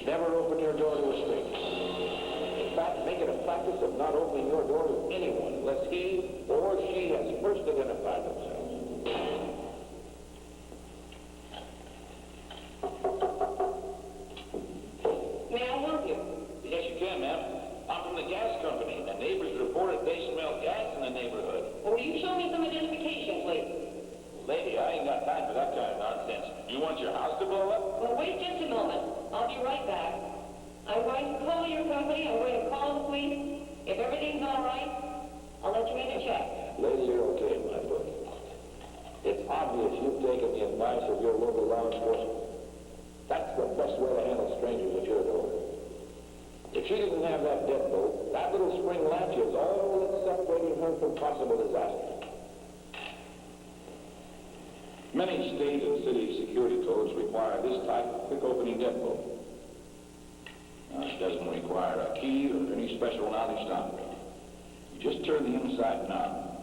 Never open your door to a stranger. In fact, make it a practice of not opening your door to anyone unless he or she has first identified themselves. May I help you? Yes, you can, ma'am. I'm from the gas company. The neighbors reported they smell gas in the neighborhood. Will you show me some identification, please? Lady, I ain't got time for that kind of nonsense. You want your house to blow up? Well, wait just a moment. I'll be right back. I'm going to call your company. I'm going to call the police. If everything's all right, I'll let you in and check. Lady, you're okay in my book. It's obvious you've taken the advice of your local law enforcement. That's the best way to handle strangers at your door. If she didn't have that deadbolt, that little spring latch is all that's separating her from possible disaster. Many state and city security codes require this type of quick opening deadbolt. Now, it doesn't require a key or any special knowledge to operate. You just turn the inside knob,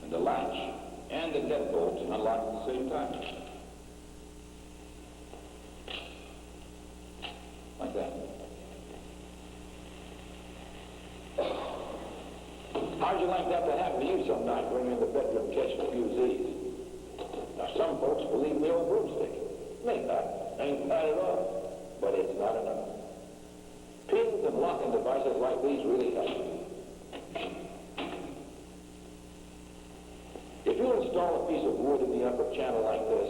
and the latch and the deadbolt unlock at the same time. Like that. How'd you like that to happen to you some night when you're in the bedroom catching a few Z's? Now, some folks believe in the old broomstick. Ain't bad at all, but it's not enough. Pins and locking devices like these really help. If you install a piece of wood in the upper channel like this,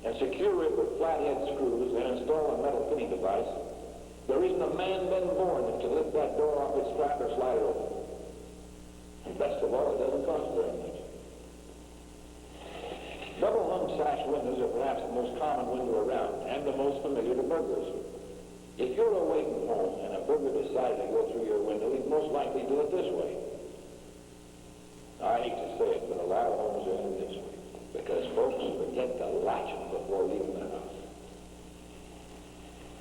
and secure it with flathead screws and install a metal pinning device, there isn't a man been born that can lift that door off its strap or slide it open. And best of all, it doesn't cost very much. Double-hung sash windows are perhaps the most common window around and the most familiar to burglars. If you're away from home and a burglar decides to go through your window, he'd most likely do it this way. I hate to say it, but a lot of homes are in this way, because folks forget to latch them before leaving the house.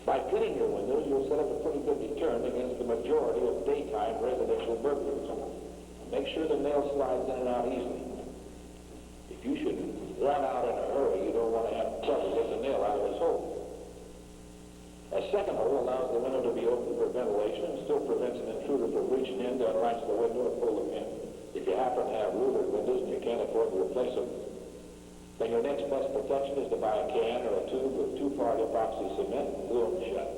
By pinning your windows, you'll set up a pretty good deterrent against the majority of daytime residential burglars. Make sure the nail slides in and out easily. If you should run out in a hurry, you don't want to have trouble getting the nail out of its hole. A second hole allows the window to be open for ventilation and still prevents an intruder from reaching in to unlatch the window and pull the pin. If you happen to have louvered windows and you can't afford to replace them, then your next best protection is to buy a can or a tube with 2-part epoxy cement and glue them shut.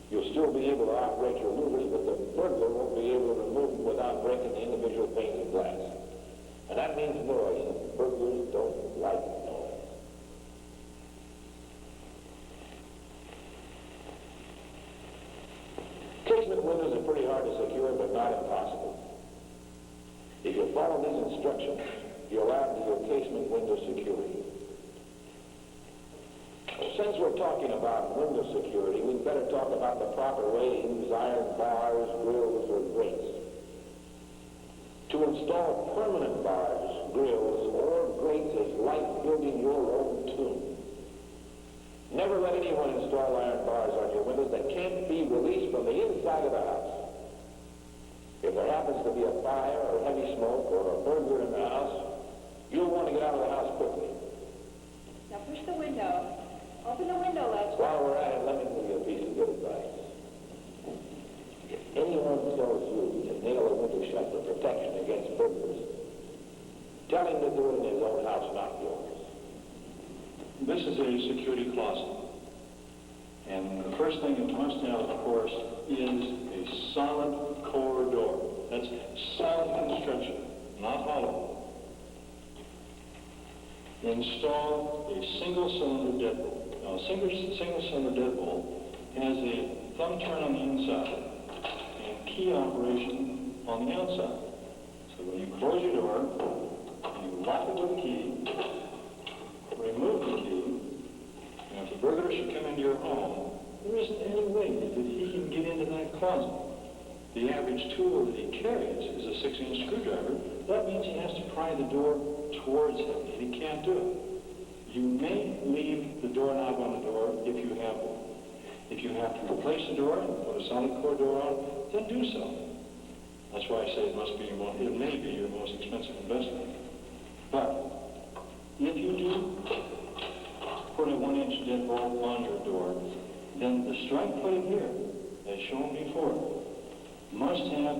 You'll still be able to operate your louvers, but the burglar won't be able to remove them without breaking the individual panes of glass. And that means noise, and burglars don't like noise. Casement windows are pretty hard to secure, but not impossible. If you follow these instructions, you'll add to your casement window security. Since we're talking about window security, we'd better talk about the proper way to use iron bars, grills, or grates. To install permanent bars, grills, or grates is like building your own tomb. Never let anyone install iron bars on your windows that can't be released from the inside of the house. If there happens to be a fire or heavy smoke or a burglar in the house, you'll want to get out of the house quickly. Now push the window. Open the window latch. While we're at it, let me give you a piece of good advice. If anyone tells you to nail a window shut for protection against burglars, tell him to do it in his own house, not yours. This is a security closet. And the first thing it must have, of course, is a solid core door. That's solid construction, not hollow. Install a single-cylinder deadbolt. Now, a single-cylinder deadbolt has a thumb turn on the inside and key operation on the outside. So when you close your door, you lock it with a key, remove the key, and if the burglar should come into your home, there isn't any way that he can get into that closet. The average tool that he carries is a 6-inch screwdriver. That means he has to pry the door towards him, and he can't do it. You may leave the doorknob on the door if you have one. If you have to replace the door and put a solid core door on, then do so. That's why I say it may be your most expensive investment. But if you do, put a 1-inch deadbolt on your door, then the strike plate here, as shown before, must have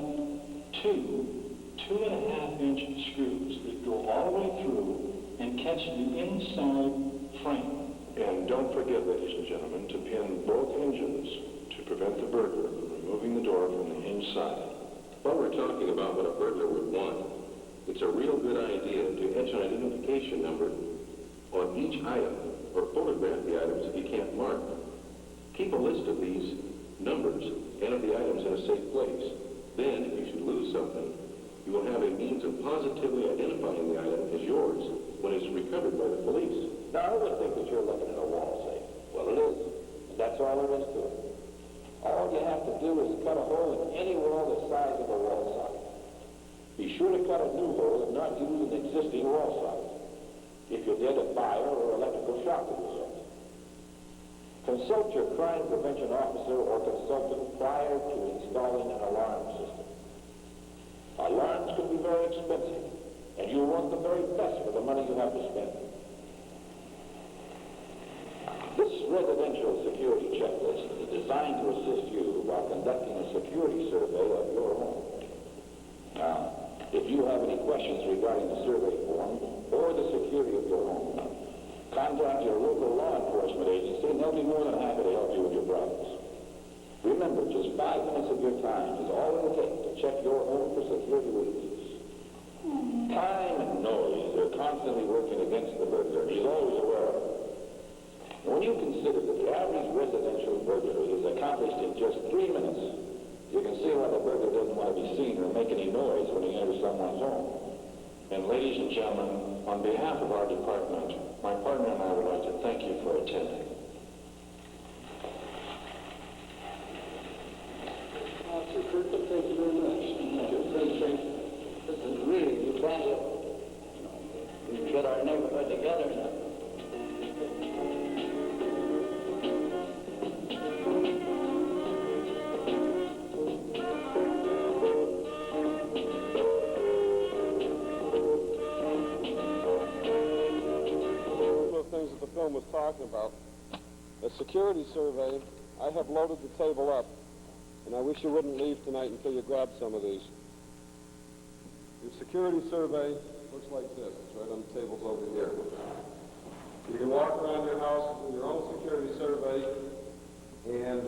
two 2.5-inch screws that go all the way through and catch the inside frame. And don't forget, ladies and gentlemen, to pin both hinges to prevent the burglar from removing the door from the inside. While we're talking about what a burglar would want, it's a real good idea to etch an identification number on each item or photograph the items if you can't mark them. Keep a list of these numbers and of the items in a safe place. Then, if you should lose something, you will have a means of positively identifying the item as yours when it's recovered by the police. Now, I would think that you're looking at a wall safe. Well, it is. And that's all there is to it. All you have to do is cut a hole in any wall the size of a wall socket. Be sure to cut a new hole and not use an existing wall socket if you're there to fire or electrical shock to yourself. Consult your crime prevention officer or consultant prior to installing an alarm system. Alarms can be very expensive, and you want the very best for the money you have to spend. This residential security checklist is designed to assist you while conducting a security survey of your home. Now, if you have any questions regarding the survey form or the security of your home, contact your local law enforcement agency and they'll be more than happy to help you with your problems. Remember, just 5 minutes of your time is all it will take to check your home for security weaknesses. Time and noise are constantly working against the burglar, and he's always aware of it. And when you consider that the average residential burglary is accomplished in just 3 minutes, you can see why the burglar doesn't want to be seen or make any noise when he enters someone's home. And ladies and gentlemen, on behalf of our department, my partner and I would like to thank you for attending. Officer Kirkland, thank you very much. I appreciate this is really, you trying to get our neighborhood together now. Things that the film was talking about. A security survey, I have loaded the table up, and I wish you wouldn't leave tonight until you grab some of these. Your security survey looks like this. It's right on the tables over here. You can walk around your house with your own security survey, and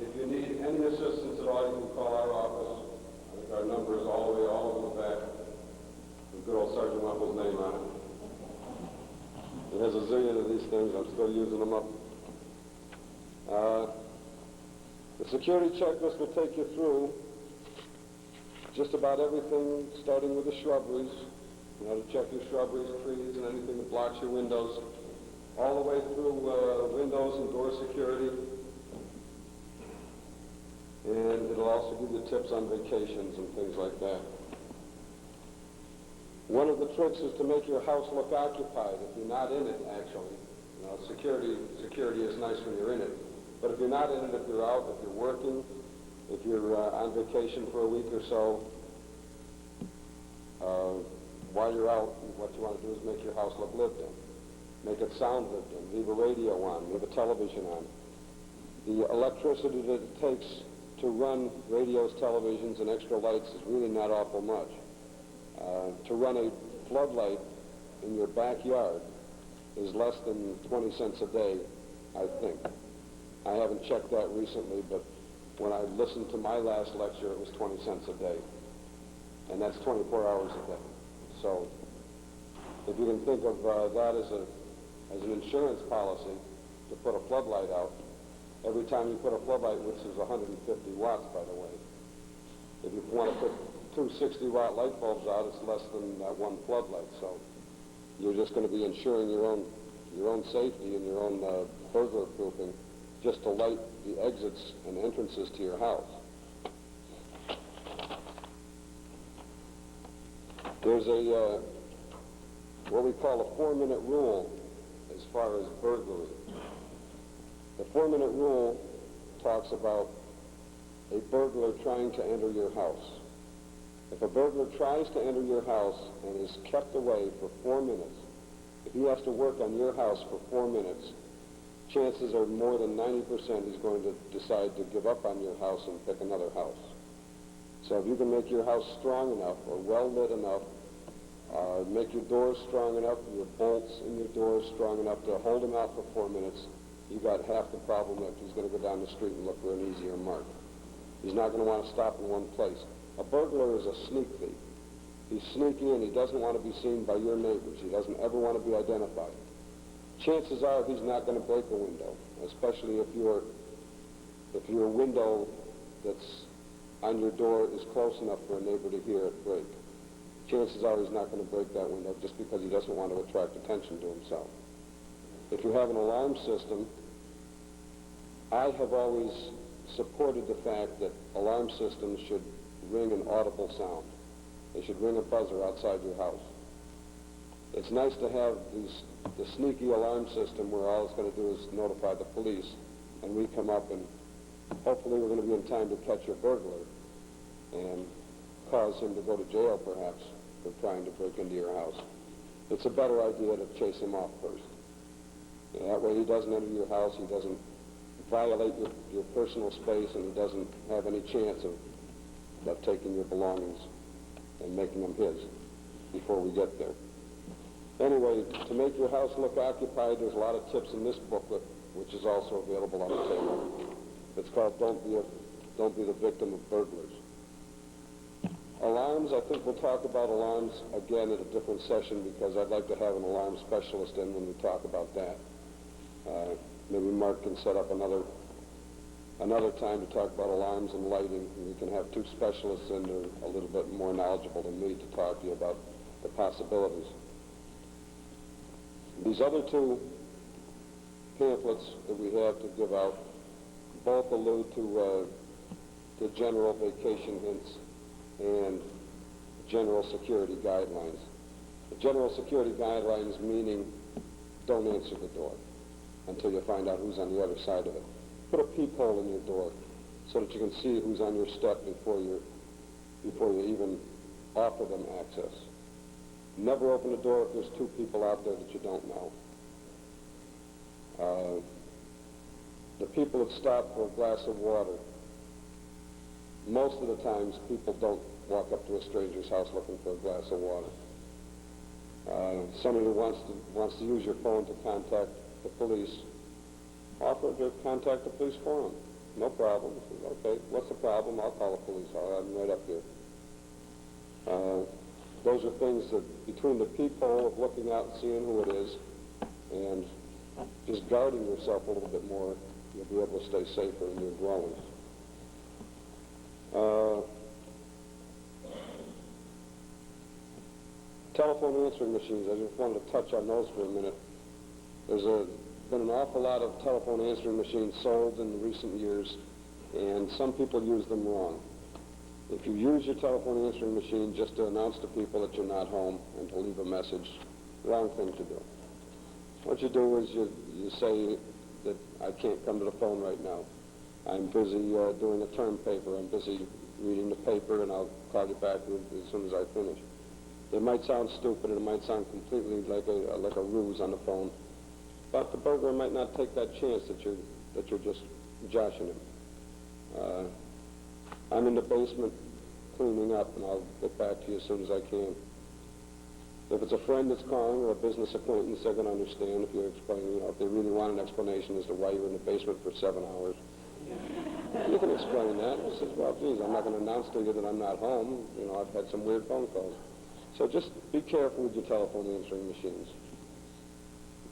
if you need any assistance at all, you can call our office. I think our number is all over the back. With good old Sergeant Wempel's name on it. It has a zillion of these things. I'm still using them up. The security checklist will take you through just about everything, starting with the shrubberies. You know, to check your shrubberies, trees, and anything that blocks your windows, all the way through windows and door security. And it'll also give you tips on vacations and things like that. One of the tricks is to make your house look occupied if you're not in it, actually. You know, security is nice when you're in it. But if you're not in it, if you're out, if you're working, if you're on vacation for a week or so, while you're out, what you want to do is make your house look lived in. Make it sound lived in. Leave a radio on. Leave a television on. The electricity that it takes to run radios, televisions, and extra lights is really not awful much. To run a floodlight in your backyard is less than 20 cents a day, I think. I haven't checked that recently, but when I listened to my last lecture, it was 20 cents a day. And that's 24 hours a day. So if you can think of that as an insurance policy to put a floodlight out, every time you put a floodlight, which is 150 watts, by the way, if you want to put two 60-watt light bulbs out, it's less than one floodlight. So you're just going to be insuring your own safety and your own burglar proofing just to light the exits and entrances to your house. There's a what we call a 4-minute rule as far as burglary. The 4-minute rule talks about a burglar trying to enter your house. If a burglar tries to enter your house and is kept away for 4 minutes, if he has to work on your house for 4 minutes, chances are more than 90% he's going to decide to give up on your house and pick another house. So if you can make your house strong enough or well lit enough, make your doors strong enough, your bolts in your doors strong enough to hold him out for 4 minutes, you got half the problem if he's going to go down the street and look for an easier mark. He's not going to want to stop in one place. A burglar is a sneak thief. He's sneaking in. He doesn't want to be seen by your neighbors. He doesn't ever want to be identified. Chances are he's not going to break a window, especially if your window that's on your door is close enough for a neighbor to hear it break. Chances are he's not going to break that window just because he doesn't want to attract attention to himself. If you have an alarm system, I have always supported the fact that alarm systems should ring an audible sound. They should ring a buzzer outside your house. It's nice to have the sneaky alarm system where all it's going to do is notify the police, and we come up and hopefully we're going to be in time to catch your burglar and cause him to go to jail perhaps for trying to break into your house. It's a better idea to chase him off first. That way he doesn't enter your house, he doesn't violate your personal space, and he doesn't have any chance of taking your belongings and making them his before we get there. Anyway, to make your house look occupied, there's a lot of tips in this booklet, which is also available on the table. It's called Don't Be the Victim of Burglars. Alarms, I think we'll talk about alarms again at a different session because I'd like to have an alarm specialist in when we talk about that. Maybe Mark can set up another time to talk about alarms and lighting. We can have two specialists in there a little bit more knowledgeable than me to talk to you about the possibilities. These other two pamphlets that we have to give out both allude to general vacation hints and general security guidelines. The general security guidelines meaning don't answer the door until you find out who's on the other side of it. Put a peephole in your door so that you can see who's on your step before you even offer them access. Never open the door if there's two people out there that you don't know. The people that stop for a glass of water, most of the times people don't walk up to a stranger's house looking for a glass of water. Somebody who wants to use your phone to contact the police, offer to contact the police for them. No problem. Okay, what's the problem? I'll call the police. I'm right up here. Those are things that, between the peephole of looking out and seeing who it is, and just guarding yourself a little bit more, you'll be able to stay safer in your dwellings. Telephone answering machines, I just wanted to touch on those for a minute. There's been an awful lot of telephone answering machines sold in recent years, and some people use them wrong. If you use your telephone answering machine just to announce to people that you're not home and to leave a message, wrong thing to do. What you do is you say that I can't come to the phone right now. I'm busy doing a term paper. I'm busy reading the paper, and I'll call you back as soon as I finish. It might sound stupid, and it might sound completely like a ruse on the phone, but the burglar might not take that chance that you're just joshing him. I'm in the basement cleaning up, and I'll get back to you as soon as I can. If it's a friend that's calling or a business acquaintance, they're going to understand if you explain, if they really want an explanation as to why you're in the basement for 7 hours. You can explain that. You say, well, geez, I'm not going to announce to you that I'm not home. I've had some weird phone calls. So just be careful with your telephone answering machines.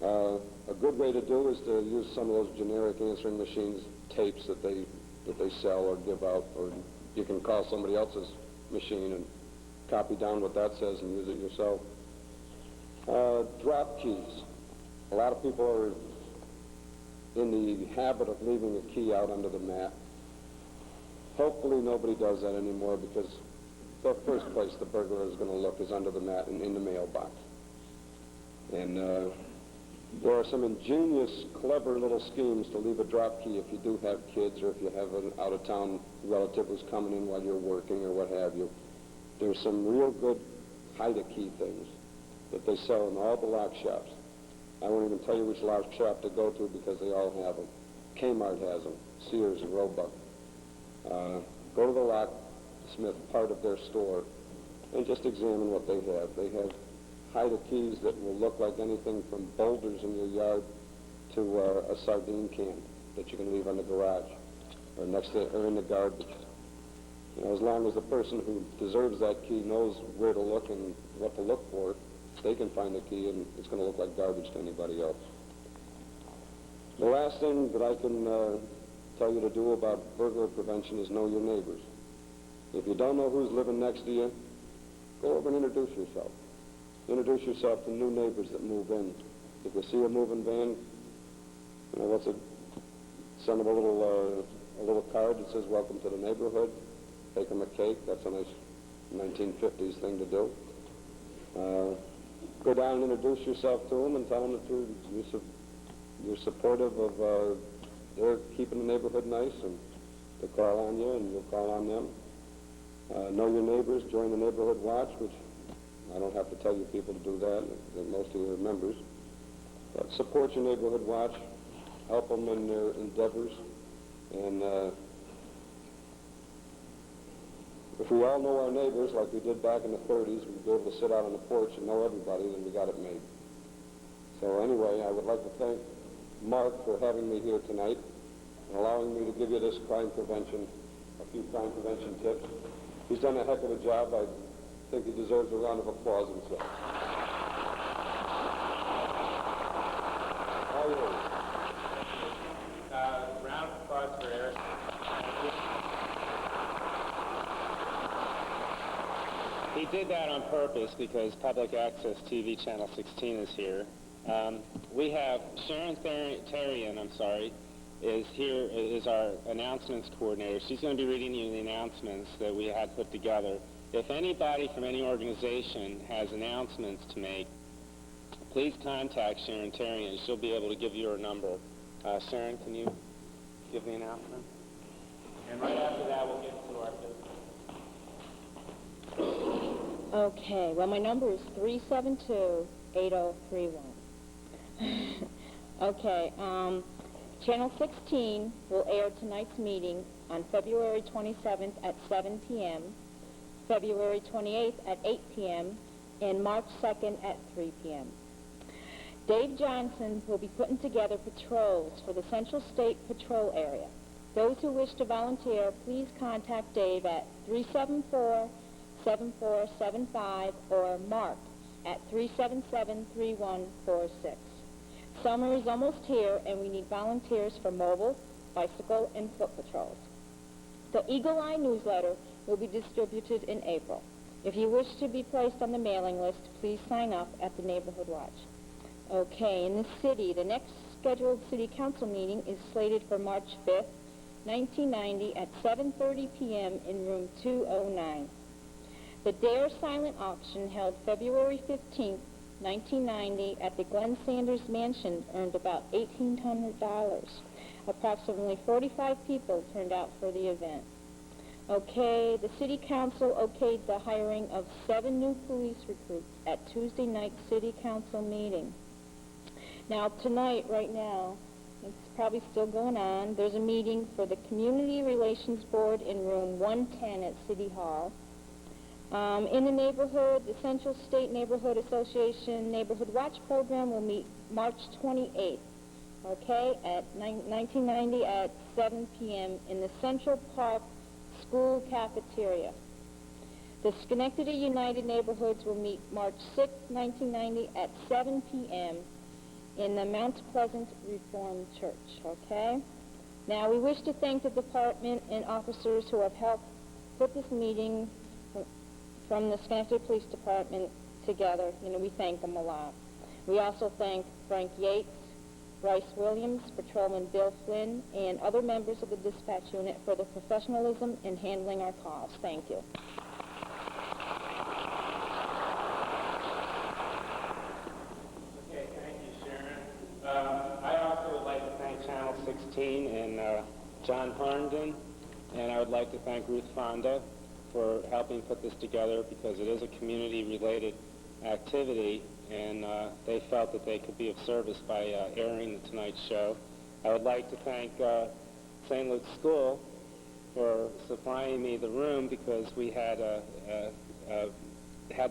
A good way to do is to use some of those generic answering machines tapes that they sell or give out, or you can call somebody else's machine and copy down what that says and use it yourself. Drop keys. A lot of people are in the habit of leaving a key out under the mat. Hopefully nobody does that anymore, because the first place the burglar is going to look is under the mat and in the mailbox. And there are some ingenious, clever little schemes to leave a drop key if you do have kids, or if you have an out-of-town relative who's coming in while you're working or what have you. There's some real good hide-a-key things that they sell in all the lock shops. I won't even tell you which large shop to go to because they all have them. Kmart has them, Sears and Roebuck. Go to the locksmith part of their store and just examine what they have. They have hider keys that will look like anything from boulders in your yard to a sardine can that you can leave on the garage or next to or in the garbage. You know, as long as the person who deserves that key knows where to look and what to look for, they can find the key and it's going to look like garbage to anybody else. The last thing that I can tell you to do about burglar prevention is know your neighbors. If you don't know who's living next to you, go over and introduce yourself. Introduce yourself to new neighbors that move in. If you see a moving van, you know, send them a little card that says, welcome to the neighborhood. Take them a cake. That's a nice 1950s thing to do. Go down and introduce yourself to them and tell them that you're supportive of their keeping the neighborhood nice and to call on you and you'll call on them. Know your neighbors, join the neighborhood watch, which I don't have to tell you people to do that. Most of you are members. But support your neighborhood watch, help them in their endeavors, and if we all know our neighbors like we did back in the 30s, we'd be able to sit out on the porch and know everybody, then we got it made. So anyway, I would like to thank Mark for having me here tonight and allowing me to give you this a few crime prevention tips. He's done a heck of a job. I think he deserves a round of applause himself. All yours. Round of applause for Eric. He did that on purpose because Public Access TV Channel 16 is here. We have Sharon Tarian, is our announcements coordinator. She's going to be reading you the announcements that we had put together. If anybody from any organization has announcements to make, please contact Sharon Tarian. She'll be able to give you her number. Sharon, can you give the announcement? And right after that, we'll get to our business. Okay, well, my number is 372-8031. Okay, Channel 16 will air tonight's meeting on February 27th at 7 p.m., February 28th at 8 p.m., and March 2nd at 3 p.m. Dave Johnson will be putting together patrols for the Central State Patrol area. Those who wish to volunteer, please contact Dave at 374-7475 or Mark at 377-3146. Summer is almost here, and we need volunteers for mobile, bicycle, and foot patrols. The Eagle Eye newsletter will be distributed in April. If you wish to be placed on the mailing list, please sign up at the Neighborhood Watch. Okay, in the city, the next scheduled City Council meeting is slated for March 5th, 1990 at 7:30 p.m. in room 209. The Dare Silent Auction held February 15th, 1990 at the Glenn Sanders Mansion earned about $1,800. Approximately 45 people turned out for the event. Okay, the City Council okayed the hiring of 7 new police recruits at Tuesday night's City Council meeting. Now, tonight, right now, it's probably still going on, there's a meeting for the Community Relations Board in room 110 at City Hall. In the neighborhood, the Central State Neighborhood Association Neighborhood Watch Program will meet March 28th, okay, at 1990 at 7 p.m. in the Central Park School Cafeteria. The Schenectady United Neighborhoods will meet March 6th, 1990 at 7 p.m. in the Mount Pleasant Reformed Church, okay? Now, we wish to thank the department and officers who have helped put this meeting from the Schenectady Police Department together. You know, we thank them a lot. We also thank Frank Yates, Bryce Williams, Patrolman Bill Flynn, and other members of the dispatch unit for their professionalism in handling our calls. Thank you. Okay, thank you, Sharon. I also would like to thank Channel 16 and John Harnden, and I would like to thank Ruth Fonda for helping put this together because it is a community-related activity, and they felt that they could be of service by airing the Tonight Show. I would like to thank St. Luke's School for supplying me the room, because we had to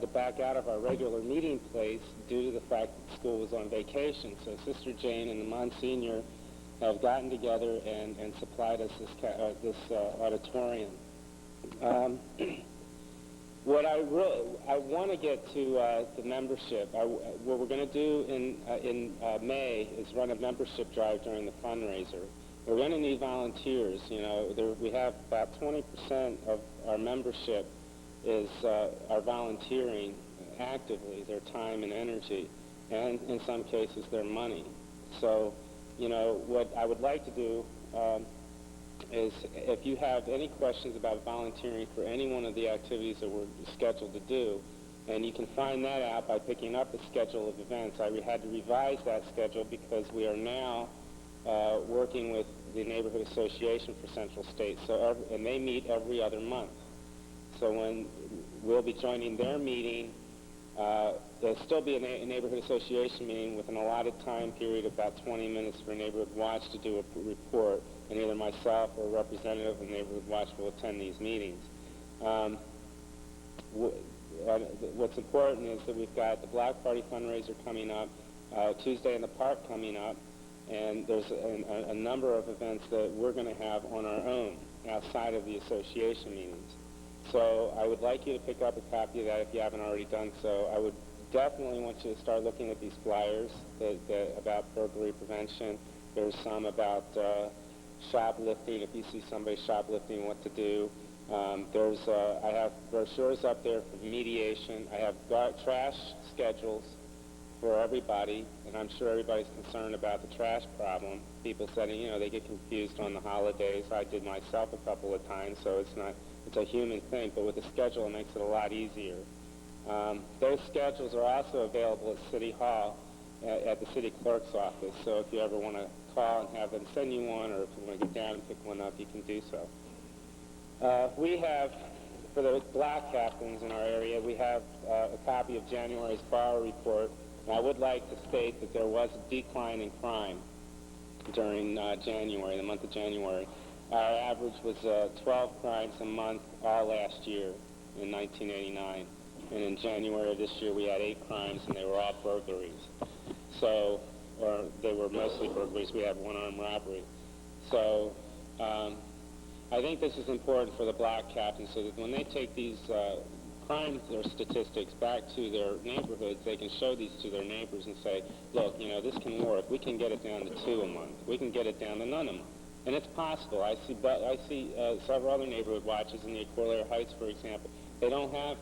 back out of our regular meeting place due to the fact that school was on vacation. So Sister Jane and the Monsignor have gotten together and supplied us this auditorium. What I want to get to the membership. What we're going to do in May is run a membership drive during the fundraiser. We're going to need volunteers. We have about 20% of our membership is are volunteering actively, their time and energy, and in some cases their money. So, what I would like to do is, if you have any questions about volunteering for any one of the activities that we're scheduled to do, and you can find that out by picking up a schedule of events. I had to revise that schedule because we are now working with the Neighborhood Association for Central State, and they meet every other month. So when we'll be joining their meeting, there'll still be a Neighborhood Association meeting with an allotted time period of about 20 minutes for Neighborhood Watch to do a report, and either myself or a representative of Neighborhood Watch will attend these meetings. What's important is that we've got the Block Party fundraiser coming up, Tuesday in the Park coming up, and there's a number of events that we're going to have on our own outside of the association meetings. So I would like you to pick up a copy of that if you haven't already done so. I would definitely want you to start looking at these flyers about burglary prevention. There's some about shoplifting, if you see somebody shoplifting, what to do. I have brochures up there for mediation. I have trash schedules for everybody, and I'm sure everybody's concerned about the trash problem. People said, they get confused on the holidays. I did myself a couple of times, so it's a human thing, but with the schedule it makes it a lot easier. Those schedules are also available at City Hall at the city clerk's office, so if you ever want to call and have them send you one, or if you want to get down and pick one up, you can do so. We have, for the block captains in our area, we have a copy of January's borrow report. And I would like to state that there was a decline in crime during January, the month of January. Our average was 12 crimes a month all last year in 1989. And in January of this year, we had 8 crimes, and they were all burglaries. So, or they were mostly burglaries. We had one armed robbery. So, I think this is important for the block captains, so that when they take these crime statistics back to their neighborhoods, they can show these to their neighbors and say, look, this can work. We can get it down to 2 a month. We can get it down to none a month. And it's possible. I see several other neighborhood watches in the Equal Heights, for example. They don't have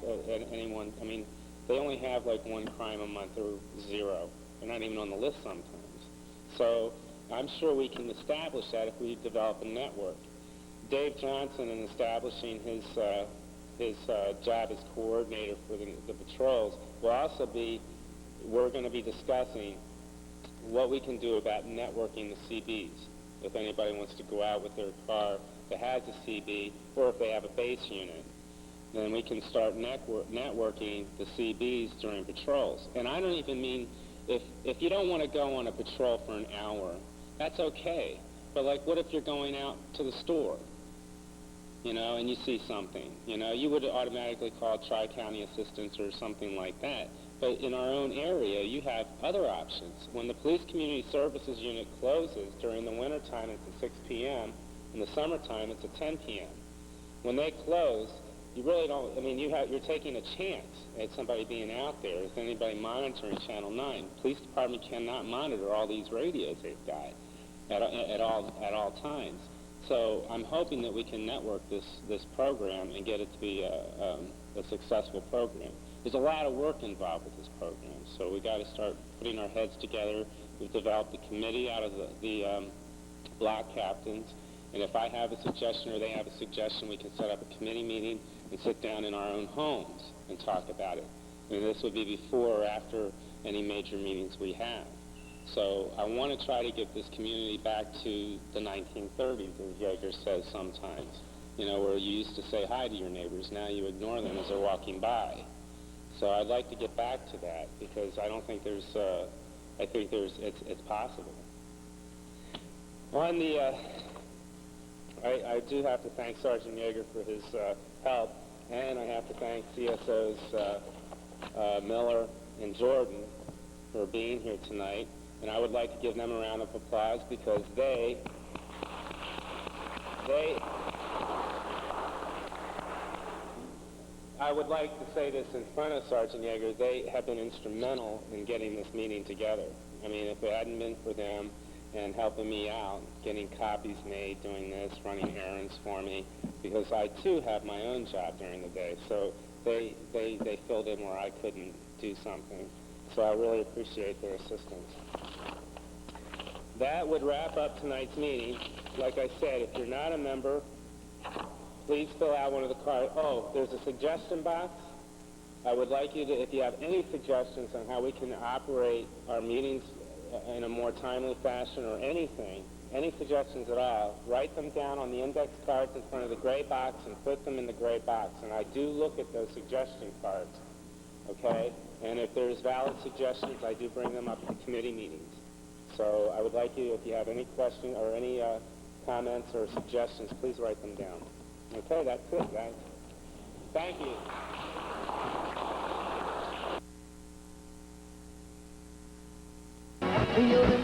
anyone. I mean, they only have like 1 crime a month or 0. They're not even on the list sometimes. So I'm sure we can establish that if we develop a network. Dave Johnson, in establishing his job as coordinator for the patrols, will also we're going to be discussing what we can do about networking the CBs. If anybody wants to go out with their car that has a CB, or if they have a base unit, then we can start networking the CBs during patrols. And I don't even mean, if you don't want to go on a patrol for an hour, that's okay. But like, what if you're going out to the store, and you see something? You would automatically call Tri-County Assistance or something like that. But in our own area, you have other options. When the Police Community Services Unit closes during the wintertime, it's at 6 p.m. In the summertime, it's at 10 p.m. When they close, you really don't, you're taking a chance at somebody being out there. Is anybody monitoring Channel 9? Police Department cannot monitor all these radios they've got at all times. So I'm hoping that we can network this program and get it to be a successful program. There's a lot of work involved with this program, so we got to start putting our heads together. We've developed a committee out of the block captains, and if I have a suggestion or they have a suggestion, we can set up a committee meeting and sit down in our own homes and talk about it. And this would be before or after any major meetings we have. So I want to try to get this community back to the 1930s, as Yager says sometimes, where you used to say hi to your neighbors. Now you ignore them as they're walking by. So I'd like to get back to that because I don't think there's, I think it's possible. On the, I do have to thank Sergeant Yager for his help, and I have to thank CSOs Miller and Jordan for being here tonight. And I would like to give them a round of applause because I would like to say this in front of Sergeant Yager, they have been instrumental in getting this meeting together. I mean, if it hadn't been for them and helping me out, getting copies made, doing this, running errands for me, because I too have my own job during the day, so they filled in where I couldn't do something. So I really appreciate their assistance. That would wrap up tonight's meeting. Like I said, if you're not a member, please fill out one of the cards. Oh, there's a suggestion box. I would like you to, if you have any suggestions on how we can operate our meetings in a more timely fashion or anything, any suggestions at all, write them down on the index cards in front of the gray box and put them in the gray box. And I do look at those suggestion cards, okay? And if there's valid suggestions, I do bring them up to committee meetings. So I would like you, if you have any questions or any comments or suggestions, please write them down. Okay, that's it, guys. Thank you. Feel the